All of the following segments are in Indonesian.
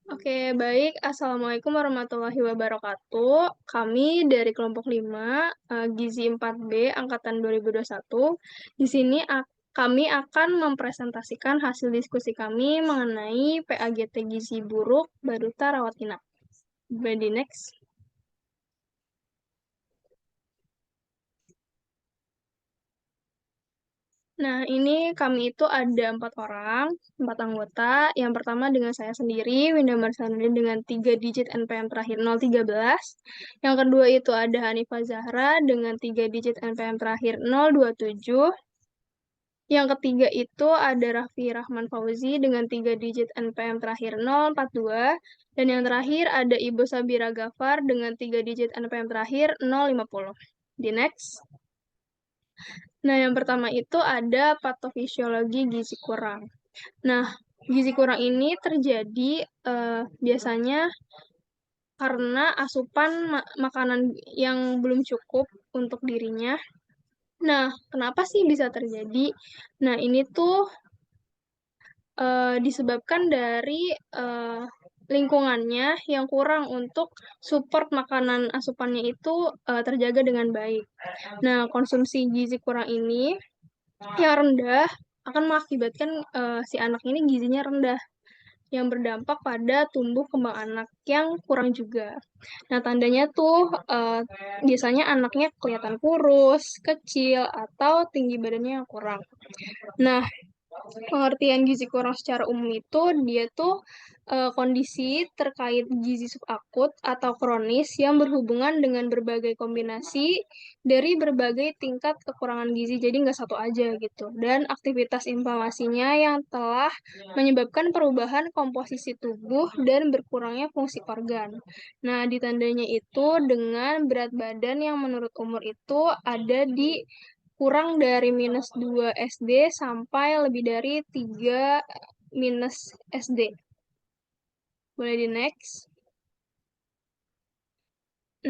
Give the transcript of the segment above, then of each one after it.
Oke, baik. Assalamualaikum warahmatullahi wabarakatuh. Kami dari kelompok 5, Gizi 4B, Angkatan 2021. Di sini kami akan mempresentasikan hasil diskusi kami mengenai PAGT Gizi Buruk Baduta Rawat Inap. Ready next. Nah, ini kami itu ada 4 orang, 4 anggota. Yang pertama dengan saya sendiri, Winda Marsani dengan 3 digit NPM terakhir 013. Yang kedua itu ada Hanifah Zahra dengan 3 digit NPM terakhir 027. Yang ketiga itu ada Raffi Rahman Fauzi dengan 3 digit NPM terakhir 042. Dan yang terakhir ada Ibu Sabira Gafar dengan 3 digit NPM terakhir 050. Di next. Nah, yang pertama itu ada patofisiologi gizi kurang. Nah, gizi kurang ini terjadi biasanya karena asupan makanan yang belum cukup untuk dirinya. Nah, kenapa sih bisa terjadi? Nah, ini tuh disebabkan dari lingkungannya yang kurang untuk support makanan asupannya itu terjaga dengan baik. Nah, konsumsi gizi kurang ini yang rendah akan mengakibatkan si anak ini gizinya rendah yang berdampak pada tumbuh kembang anak yang kurang juga. Nah, tandanya tuh biasanya anaknya kelihatan kurus, kecil, atau tinggi badannya yang kurang. Nah, pengertian gizi kurang secara umum itu dia tuh kondisi terkait gizi subakut atau kronis yang berhubungan dengan berbagai kombinasi dari berbagai tingkat kekurangan gizi, jadi nggak satu aja gitu. Dan aktivitas inflamasinya yang telah menyebabkan perubahan komposisi tubuh dan berkurangnya fungsi organ. Nah, ditandanya itu dengan berat badan yang menurut umur itu ada di kurang dari -2 SD sampai lebih dari 3 minus SD. Boleh di next.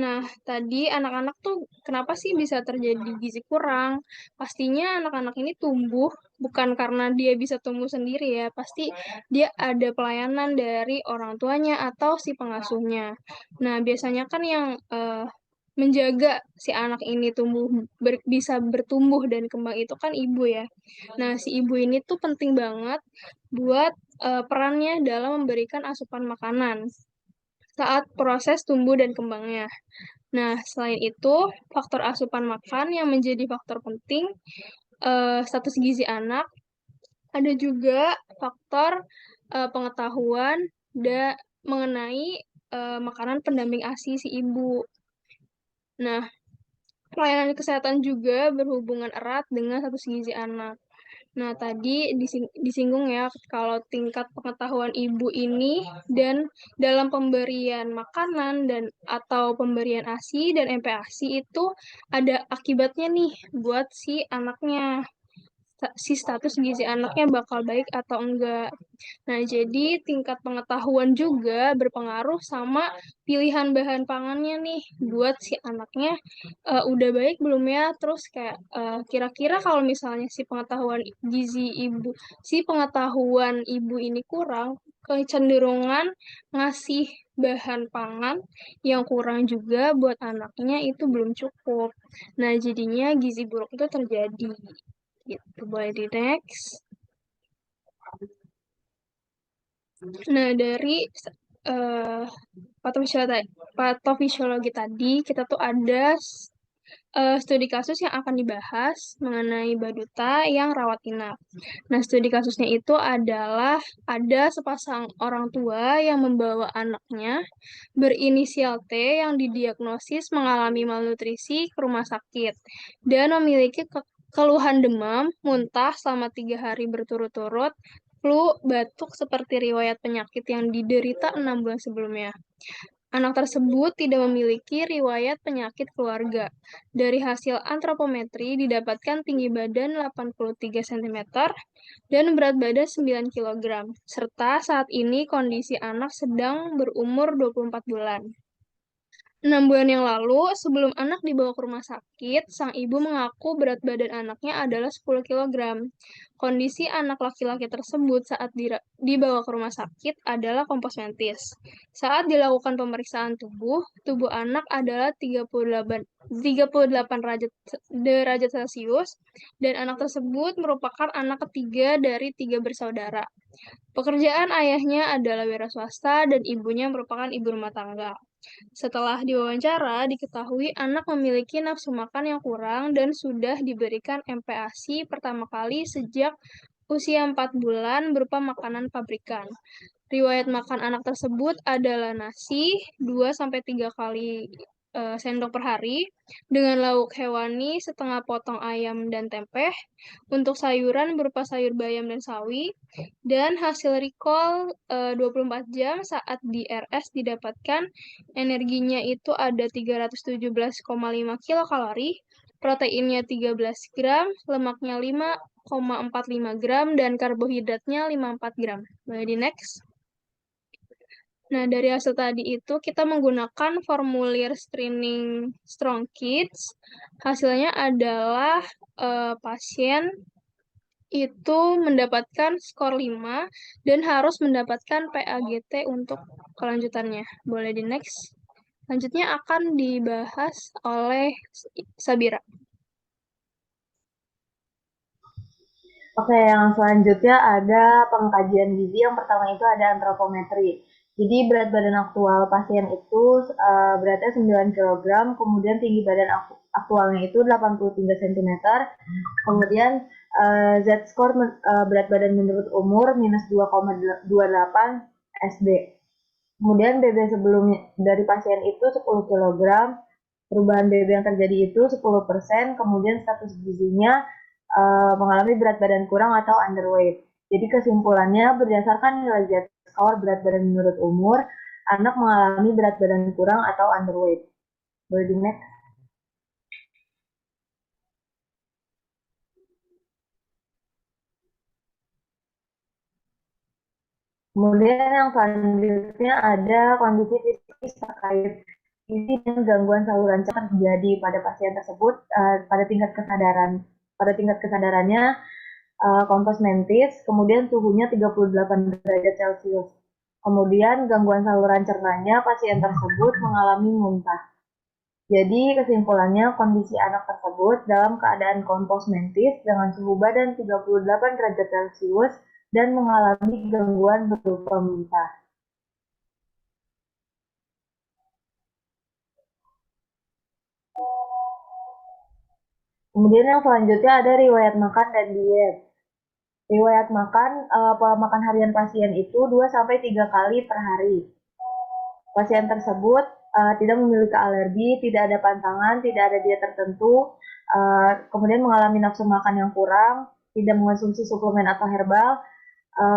Nah, tadi anak-anak tuh kenapa sih bisa terjadi gizi kurang? Pastinya anak-anak ini tumbuh bukan karena dia bisa tumbuh sendiri ya, pasti dia ada pelayanan dari orang tuanya atau si pengasuhnya. Nah, biasanya kan yang menjaga si anak ini bisa bertumbuh dan kembang itu kan ibu ya. Nah, si ibu ini tuh penting banget buat perannya dalam memberikan asupan makanan saat proses tumbuh dan kembangnya. Nah, selain itu, faktor asupan makan yang menjadi faktor penting status gizi anak, ada juga faktor pengetahuan mengenai makanan pendamping ASI si ibu. Nah, pelayanan kesehatan juga berhubungan erat dengan status gizi anak. Nah, tadi disinggung ya, kalau tingkat pengetahuan ibu ini dan dalam pemberian makanan dan atau pemberian ASI dan MPASI itu ada akibatnya nih buat si anaknya. Si status gizi anaknya bakal baik atau enggak. Nah, jadi tingkat pengetahuan juga berpengaruh sama pilihan bahan pangannya nih buat si anaknya udah baik belum ya? Terus kayak kira-kira kalau misalnya si pengetahuan ibu ini kurang, kecenderungan ngasih bahan pangan yang kurang juga buat anaknya itu belum cukup. Nah, jadinya gizi buruk itu terjadi. Gitu, boleh di next. Nah, dari uh, patofisiologi tadi, kita tuh ada studi kasus yang akan dibahas mengenai baduta yang rawat inap. Nah, studi kasusnya itu adalah ada sepasang orang tua yang membawa anaknya berinisial T yang didiagnosis mengalami malnutrisi ke rumah sakit dan memiliki keluhan demam, muntah selama 3 hari berturut-turut, flu, batuk seperti riwayat penyakit yang diderita 6 bulan sebelumnya. Anak tersebut tidak memiliki riwayat penyakit keluarga. Dari hasil antropometri didapatkan tinggi badan 83 cm dan berat badan 9 kg, serta saat ini kondisi anak sedang berumur 24 bulan. 6 bulan yang lalu, sebelum anak dibawa ke rumah sakit, sang ibu mengaku berat badan anaknya adalah 10 kilogram. Kondisi anak laki-laki tersebut saat dibawa ke rumah sakit adalah kompos mentis. Saat dilakukan pemeriksaan tubuh, tubuh anak adalah 38 derajat Celcius dan anak tersebut merupakan anak ketiga dari 3 bersaudara. Pekerjaan ayahnya adalah wira swasta dan ibunya merupakan ibu rumah tangga. Setelah diwawancara, diketahui anak memiliki nafsu makan yang kurang dan sudah diberikan MPASI pertama kali sejak usia 4 bulan berupa makanan pabrikan. Riwayat makan anak tersebut adalah nasi 2 sampai 3 kali sendok per hari dengan lauk hewani setengah potong ayam dan tempe, untuk sayuran berupa sayur bayam dan sawi, dan hasil recall 24 jam saat di RS didapatkan energinya itu ada 317,5 kilokalori, proteinnya 13 gram, lemaknya 5,45 gram, dan karbohidratnya 54 gram. Boleh di next. Nah, dari hasil tadi itu kita menggunakan formulir screening Strong Kids. Hasilnya adalah pasien itu mendapatkan skor 5 dan harus mendapatkan PAGT untuk kelanjutannya. Boleh di next. Selanjutnya akan dibahas oleh Sabira. Oke, yang selanjutnya ada pengkajian gizi. Yang pertama itu ada antropometri. Jadi berat badan aktual pasien itu beratnya 9 kilogram, kemudian tinggi badan aktualnya itu 83 cm, kemudian Z-score berat badan menurut umur minus 2,28 SD. Kemudian BB sebelumnya dari pasien itu 10 kilogram, perubahan BB yang terjadi itu 10%, kemudian status gizinya mengalami berat badan kurang atau underweight. Jadi kesimpulannya berdasarkan nilai Z-score berat badan menurut umur, anak mengalami berat badan kurang atau underweight. Boleh di next. Kemudian yang selanjutnya ada kondisi fisik terkait gizi dan gangguan saluran cerna terjadi pada pasien tersebut pada tingkat kesadarannya kompos mentis, kemudian suhunya 38 derajat Celcius. Kemudian gangguan saluran cernanya pasien tersebut mengalami muntah. Jadi kesimpulannya kondisi anak tersebut dalam keadaan kompos mentis dengan suhu badan 38 derajat Celcius dan mengalami gangguan berupa muntah. Kemudian yang selanjutnya ada riwayat makan dan diet. Riwayat makan, pola makan harian pasien itu 2-3 kali per hari. Pasien tersebut tidak memiliki alergi, tidak ada pantangan, tidak ada diet tertentu, kemudian mengalami nafsu makan yang kurang, tidak mengonsumsi suplemen atau herbal,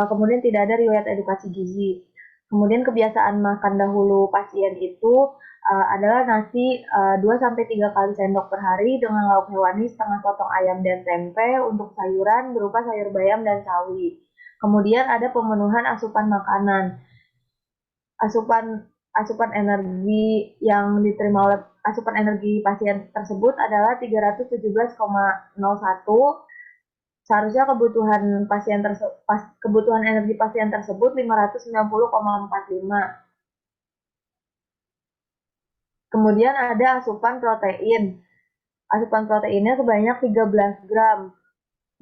kemudian tidak ada riwayat edukasi gizi. Kemudian kebiasaan makan dahulu pasien itu adalah nasi 2-3 kali sendok per hari dengan lauk hewani setengah potong ayam dan tempe untuk sayuran berupa sayur bayam dan sawi. Kemudian ada pemenuhan asupan makanan. Asupan asupan energi yang diterima oleh asupan energi pasien tersebut adalah 317,01. Seharusnya kebutuhan energi pasien tersebut 590,45. Kemudian ada asupan protein. Asupan proteinnya sebanyak 13 gram.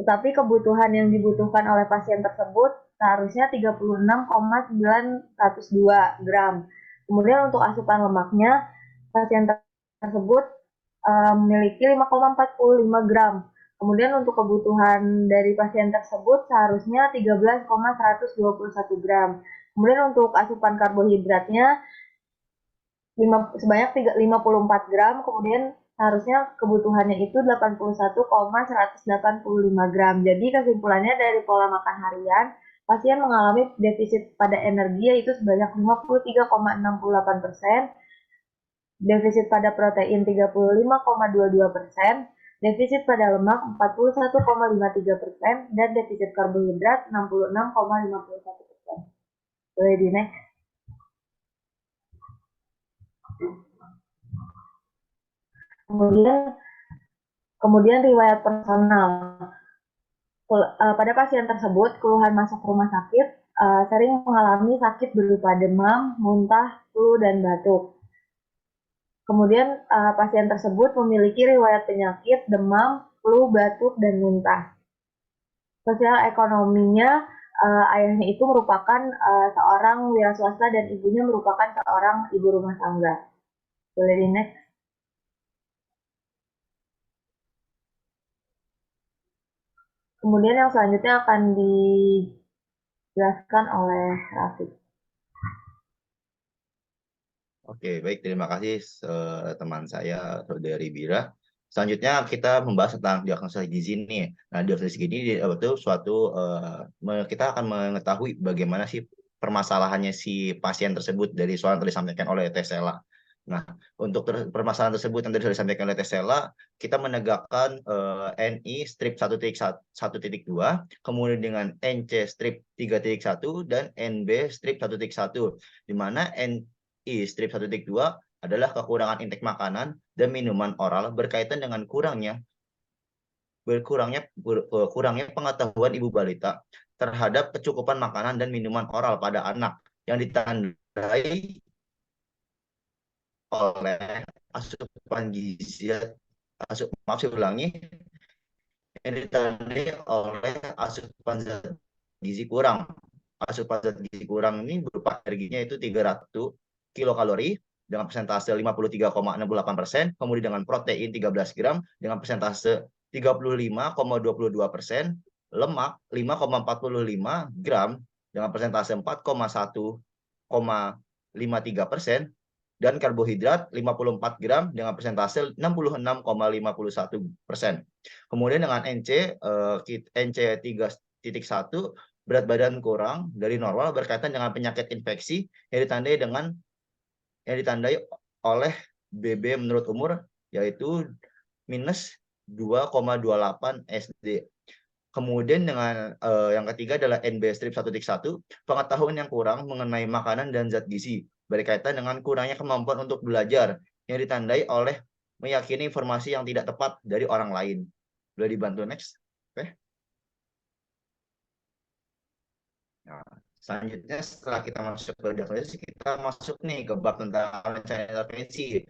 Tetapi kebutuhan yang dibutuhkan oleh pasien tersebut seharusnya 36,902 gram. Kemudian untuk asupan lemaknya, pasien tersebut memiliki 5,45 gram. Kemudian untuk kebutuhan dari pasien tersebut seharusnya 13,121 gram. Kemudian untuk asupan karbohidratnya sebanyak 54 gram, kemudian seharusnya kebutuhannya itu 81,185 gram. Jadi kesimpulannya dari pola makan harian, pasien mengalami defisit pada energi yaitu sebanyak 53,68%, defisit pada protein 35,22%, defisit pada lemak 41,53%, dan defisit karbohidrat 66,51%. Boleh di next. Kemudian riwayat personal. Pada pasien tersebut, keluhan masuk rumah sakit sering mengalami sakit berupa demam, muntah, flu, dan batuk. Kemudian pasien tersebut memiliki riwayat penyakit demam, flu, batuk, dan muntah. Sosial ekonominya, ayahnya itu merupakan seorang wira swasta dan ibunya merupakan seorang ibu rumah tangga. Boleh di next. Kemudian yang selanjutnya akan dijelaskan oleh Raffi. Oke, baik. Terima kasih teman saya, Saudari Bira. Selanjutnya kita membahas tentang diagnosa gizi nih. Nah, diagnosa gizi ini itu suatu kita akan mengetahui bagaimana sih permasalahannya si pasien tersebut dari soal yang tadi disampaikan oleh Tesela. Nah, untuk permasalahan tersebut yang tadi disampaikan oleh Tesela, kita menegakkan NI strip 1.1.2, kemudian dengan NC strip 3.1 dan NB strip 1.1, di mana strip 1.2 adalah kekurangan intake makanan dan minuman oral berkaitan dengan kurangnya pengetahuan ibu balita terhadap kecukupan makanan dan minuman oral pada anak yang ditandai oleh asupan gizi maaf saya ulangi, yang ditandai oleh asupan zat gizi kurang. Asupan zat gizi kurang ini berupa energinya itu 300 kilokalori dengan persentase 53,68%, kemudian dengan protein 13 gram dengan persentase 35,22%, lemak 5,45 gram dengan persentase 4,1,53%, dan karbohidrat 54 gram dengan persentase 66,51%. Kemudian dengan NC 3.1, berat badan kurang dari normal berkaitan dengan penyakit infeksi yang ditandai oleh BB menurut umur, yaitu minus 2,28 SD. Kemudian dengan yang ketiga adalah NB strip 1.1, pengetahuan yang kurang mengenai makanan dan zat gizi berkaitan dengan kurangnya kemampuan untuk belajar yang ditandai oleh meyakini informasi yang tidak tepat dari orang lain. Boleh dibantu next? Oke. Nah, selanjutnya setelah kita masuk ke diagnosis, kita masuk nih ke bab tentang rencana intervensi.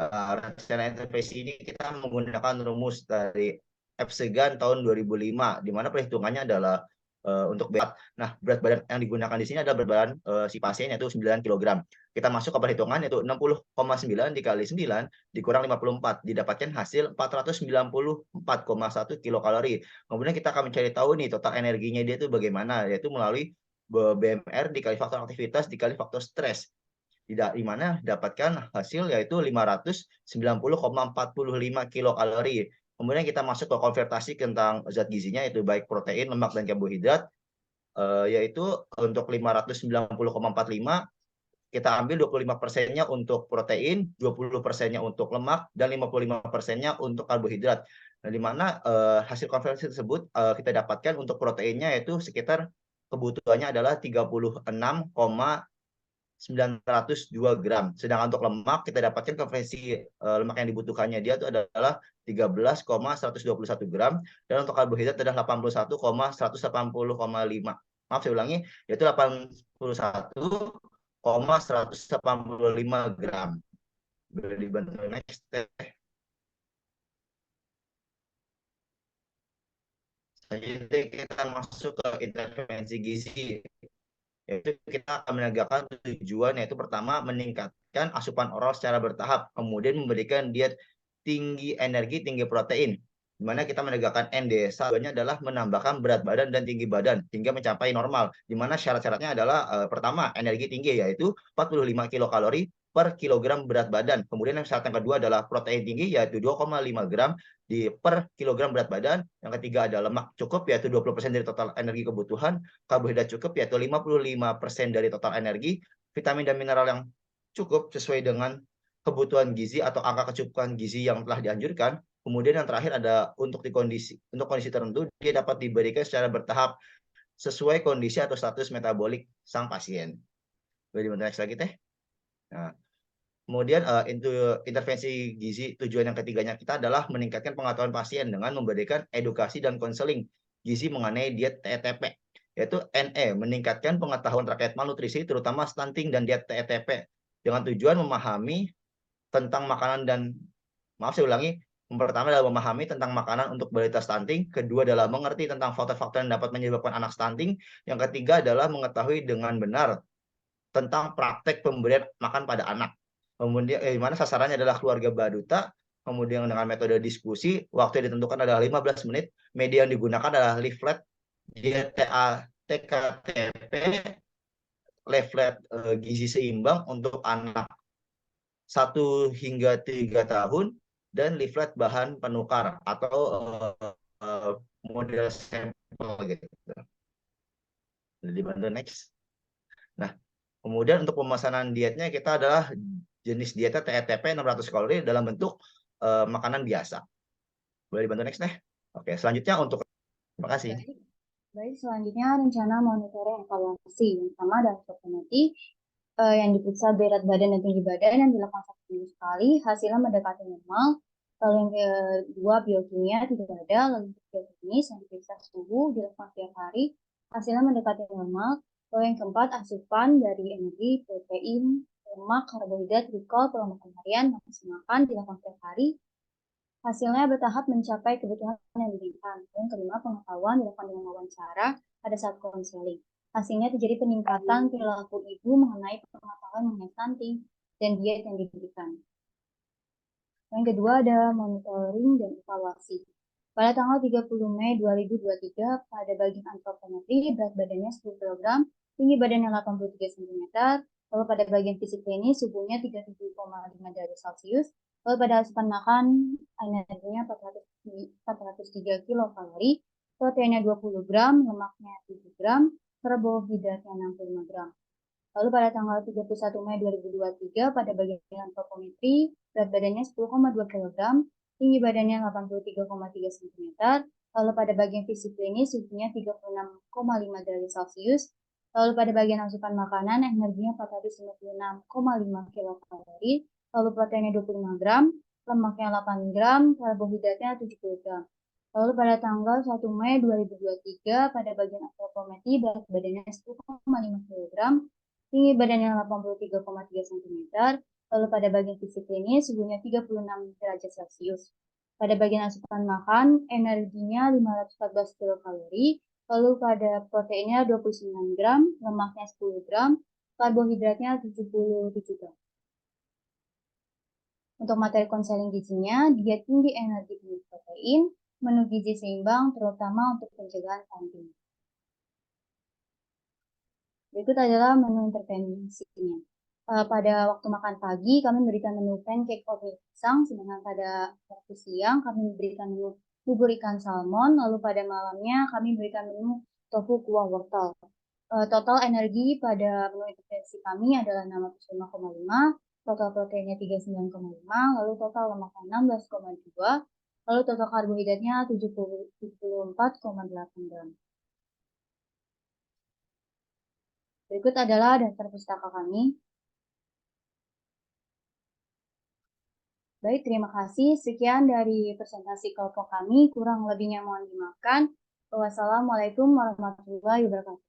Rencana intervensi ini kita menggunakan rumus dari Epstegan tahun 2005, di mana perhitungannya adalah untuk berat. Nah, berat badan yang digunakan di sini adalah berat badan si pasien, yaitu 9 kg. Kita masuk ke perhitungan, yaitu 60,9 dikali 9 dikurang 54, didapatkan hasil 494,1 kilokalori. Kemudian kita akan mencari tahu nih total energinya dia itu bagaimana, yaitu melalui BMR dikali faktor aktivitas dikali faktor stres, di mana dapatkan hasil yaitu 590,45 kilokalori. Kemudian kita masuk ke konvertasi tentang zat gizinya, yaitu baik protein, lemak, dan karbohidrat, yaitu untuk 590,45 kita ambil 25%-nya untuk protein, 20%-nya untuk lemak, dan 55%-nya untuk karbohidrat. Nah, di mana hasil konversi tersebut kita dapatkan untuk proteinnya yaitu sekitar kebutuhannya adalah 36,902 gram. Sedangkan untuk lemak kita dapatkan konversi lemak yang dibutuhkannya dia itu adalah 13,121 gram, dan untuk karbohidrat adalah 81,180,5. Maaf saya ulangi, yaitu 81,185 gram. Boleh dibantu next. Selanjutnya kita masuk ke intervensi gizi, yaitu kita akan menegakkan tujuan, yaitu pertama meningkatkan asupan oral secara bertahap, kemudian memberikan diet tinggi energi, tinggi protein, di mana kita menegakkan NDSA. Tujuannya adalah menambahkan berat badan dan tinggi badan hingga mencapai normal, di mana syarat-syaratnya adalah pertama energi tinggi, yaitu 45 kilokalori per kilogram berat badan. Kemudian yang syarat yang kedua adalah protein tinggi, yaitu 2,5 gram per kilogram berat badan. Yang ketiga ada lemak cukup, yaitu 20% dari total energi kebutuhan, karbohidrat cukup, yaitu 55% dari total energi, vitamin dan mineral yang cukup sesuai dengan kebutuhan gizi atau angka kecukupan gizi yang telah dianjurkan. Kemudian yang terakhir ada untuk kondisi tertentu dia dapat diberikan secara bertahap sesuai kondisi atau status metabolik sang pasien. Boleh dibantu next lagi teh. Nah, Kemudian intervensi gizi tujuan yang ketiganya kita adalah meningkatkan pengetahuan pasien dengan memberikan edukasi dan konseling gizi mengenai diet TETP, yaitu NE, meningkatkan pengetahuan terkait malnutrisi terutama stunting dan diet TETP dengan tujuan memahami tentang makanan dan pertama adalah memahami tentang makanan untuk balita stunting, kedua adalah mengerti tentang faktor-faktor yang dapat menyebabkan anak stunting, yang ketiga adalah mengetahui dengan benar tentang praktek pemberian makan pada anak. Kemudian di mana sasarannya adalah keluarga baduta, kemudian dengan metode diskusi, waktu yang ditentukan adalah 15 menit, media yang digunakan adalah leaflet TKTP, leaflet gizi seimbang untuk anak 1 hingga 3 tahun, dan leaflet bahan penukar atau model sampel gitu. Dibantu next. Nah, kemudian untuk pemesanan dietnya kita adalah jenis dietnya TETP 600 kalori dalam bentuk makanan biasa. Boleh dibantu next deh. Oke, selanjutnya untuk terima kasih. Baik, selanjutnya rencana monitoring evaluasi. Yang pertama adalah subcommittee yang diperiksa berat badan dan tinggi badan yang dilakukan 1 minggu sekali, hasilnya mendekati normal. Lalu yang kedua biokimia tidak ada, lalu bioklinis yang diperiksa suhu dilakukan setiap hari, hasilnya mendekati normal. Lalu yang keempat asupan dari energi, protein, lemak, karbohidrat, glikol, pola makan harian, nafsu makan dilakukan setiap hari. Hasilnya bertahap mencapai kebutuhan yang diinginkan. Yang kelima, pengetahuan dilakukan dengan wawancara pada saat konseling. Hasilnya terjadi peningkatan perilaku ibu mengenai pengetahuan mengenai stunting dan diet yang diberikan. Yang kedua ada monitoring dan evaluasi. Pada tanggal 30 Mei 2023, pada bagian antropometri, berat badannya 10 kg, tinggi badannya 83 cm, lalu pada bagian fisik klinis, suhunya 37,5 derajat Celcius, lalu pada asupan makan, energinya 403 kilokalori, proteinnya 20 gram, lemaknya 7 gram, karbohidratnya 65 gram. Lalu pada tanggal 31 Mei 2023, pada bagian antropometri, berat badannya 10,2 kg, tinggi badannya 83,3 cm, lalu pada bagian fisik klinis, suhunya 36,5 derajat Celcius, lalu pada bagian asupan makanan, energinya 456,5 kilokalori, lalu proteinnya 25 gram, lemaknya 8 gram, karbohidratnya 70 gram. Lalu pada tanggal 1 Mei 2023, pada bagian antropometri, berat badannya 10,5 kg, tinggi badannya 83,3 cm, lalu pada bagian fisik klinis, suhunya 36 derajat Celcius. Pada bagian asupan makan, energinya 514 kilokalori, lalu pada proteinnya 29 gram, lemaknya 10 gram, karbohidratnya 77 gram. Untuk materi konseling gizinya, diet tinggi energi tinggi protein, menu gizi seimbang terutama untuk pencegahan stunting. Berikut adalah menu intervensinya. Pada waktu makan pagi, kami memberikan menu pancake oatmeal pisang, sedangkan pada waktu siang, kami memberikan menu bubur ikan salmon, lalu pada malamnya, kami memberikan menu tofu kuah wortel. Total energi pada menu intervensi kami adalah 605,5, total proteinnya 39,5, lalu total lemaknya 16,2, lalu total karbohidratnya 74,8 gram. Berikut adalah daftar pustaka kami. Baik, terima kasih. Sekian dari presentasi kelompok kami. Kurang lebihnya mohon dimaafkan. Wassalamualaikum warahmatullahi wabarakatuh.